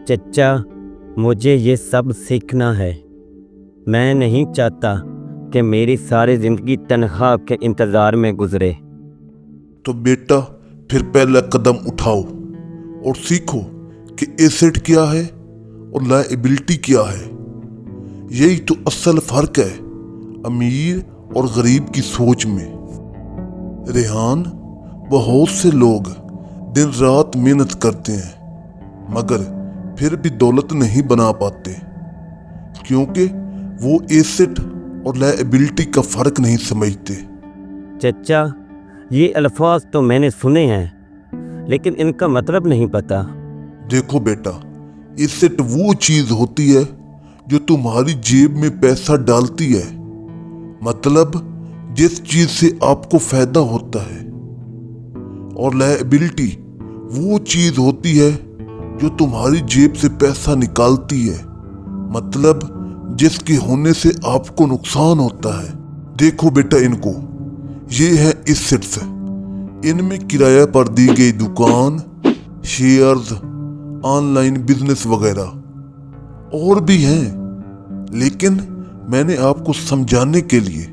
چچا مجھے یہ سب سیکھنا ہے۔ میں نہیں چاہتا کہ میری ساری زندگی تنخواہ کے انتظار میں گزرے۔ تو بیٹا پھر پہلا قدم اٹھاؤ اور سیکھو کہ ایسٹ کیا ہے اور لائبلٹی کیا ہے۔ یہی تو اصل فرق ہے امیر اور غریب کی سوچ میں۔ ریحان، بہت سے لوگ دن رات محنت کرتے ہیں مگر پھر بھی دولت نہیں بنا پاتے کیونکہ وہ ایسٹ اور لائبلٹی کا فرق نہیں سمجھتے۔ چچا یہ الفاظ تو میں نے سنے ہیں لیکن ان کا مطلب نہیں پتا۔ دیکھو بیٹا، ایسٹ وہ چیز ہوتی ہے جو تمہاری جیب میں پیسہ ڈالتی ہے، مطلب جس چیز سے آپ کو فائدہ ہوتا ہے، اور لائبلٹی وہ چیز ہوتی ہے جو تمہاری جیب سے پیسہ نکالتی ہے، مطلب جس کے ہونے سے آپ کو نقصان ہوتا ہے۔ دیکھو بیٹا، ان کو یہ ہے ایسٹس، ان میں کرایہ پر دی گئی دکان، شیئرز، آن لائن بزنس وغیرہ اور بھی ہیں، لیکن میں نے آپ کو سمجھانے کے لیے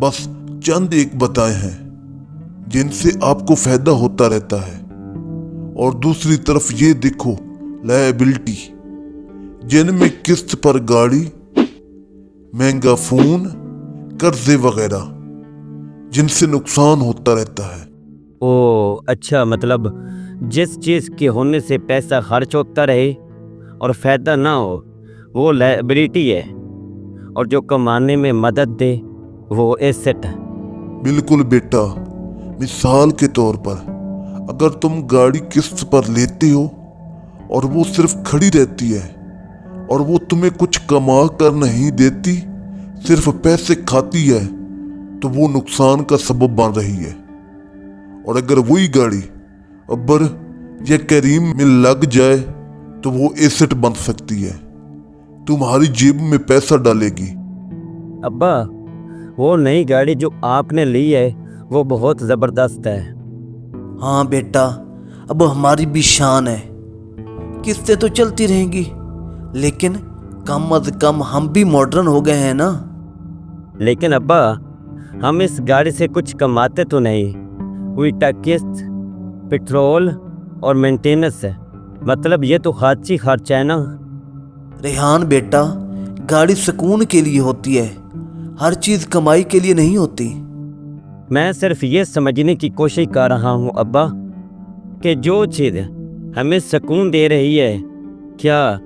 بس چند ایک بتائے ہیں جن سے آپ کو فائدہ ہوتا رہتا ہے۔ اور دوسری طرف یہ دیکھو لائبلٹی، جن میں قسط پر گاڑی، مہنگا فون، قرضے وغیرہ جن سے نقصان ہوتا رہتا ہے۔ او اچھا، مطلب جس چیز کے ہونے سے پیسہ خرچ ہوتا رہے اور فائدہ نہ ہو وہ لائبلٹی ہے، اور جو کمانے میں مدد دے وہ ایسٹ ہے۔ بالکل بیٹا، مثال کے طور پر اگر تم گاڑی قسط پر لیتے ہو اور وہ صرف کھڑی رہتی ہے اور وہ تمہیں کچھ کما کر نہیں دیتی، صرف پیسے کھاتی ہے، تو وہ نقصان کا سبب بن رہی ہے۔ اور اگر وہی گاڑی ابر یا کریم میں لگ جائے تو وہ ایسٹ بن سکتی ہے، تمہاری جیب میں پیسہ ڈالے گی۔ ابا وہ نئی گاڑی جو آپ نے لی ہے وہ بہت زبردست ہے۔ ہاں بیٹا، اب ہماری بھی شان ہے، قسطیں تو چلتی رہیں گی لیکن کم از کم ہم بھی ماڈرن ہو گئے ہیں نا۔ لیکن ابا ہم اس گاڑی سے کچھ کماتے تو نہیں، ویٹا قسط، پٹرول اور مینٹیننس ہے، مطلب یہ تو خرچی خرچہ ہے نا۔ ریحان بیٹا، گاڑی سکون کے لیے ہوتی ہے، ہر چیز کمائی کے لیے نہیں ہوتی۔ میں صرف یہ سمجھنے کی کوشش کر رہا ہوں ابا کہ جو چیز ہمیں سکون دے رہی ہے، کیا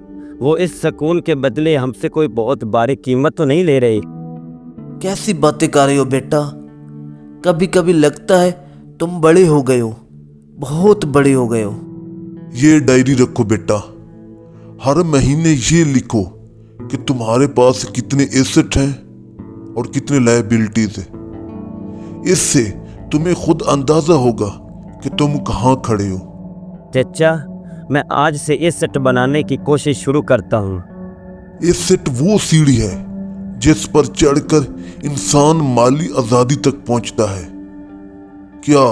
وہ اس سکون کے بدلے ہم سے کوئی بہت بڑی قیمت تو نہیں لے رہی؟ کیسی باتیں کر رہے ہو بیٹا، کبھی کبھی لگتا ہے تم بڑے ہو گئے ہو، بہت بڑے ہو گئے ہو۔ یہ ڈائری رکھو بیٹا، ہر مہینے یہ لکھو کہ تمہارے پاس کتنے ایسٹ ہیں اور کتنے لائبلٹیز ہیں۔ اس سے تمہیں خود اندازہ ہوگا کہ تم کہاں کھڑے ہو۔ چچا میں آج سے ایسٹ بنانے کی کوشش شروع کرتا ہوں۔ ایسٹ وہ سیڑھی ہے جس پر چڑھ کر انسان مالی آزادی تک پہنچتا ہے۔ کیا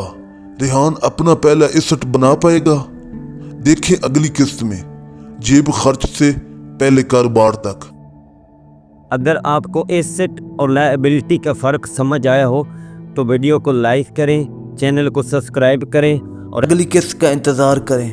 ریحان اپنا پہلا ایسٹ بنا پائے گا؟ دیکھیں اگلی قسط میں، جیب خرچ سے پہلے کاروبار تک۔ اگر آپ کو ایسٹ اور لائبلٹی کا فرق سمجھ آیا ہو تو ویڈیو کو لائک کریں، چینل کو سبسکرائب کریں اور اگلی قسط کا انتظار کریں۔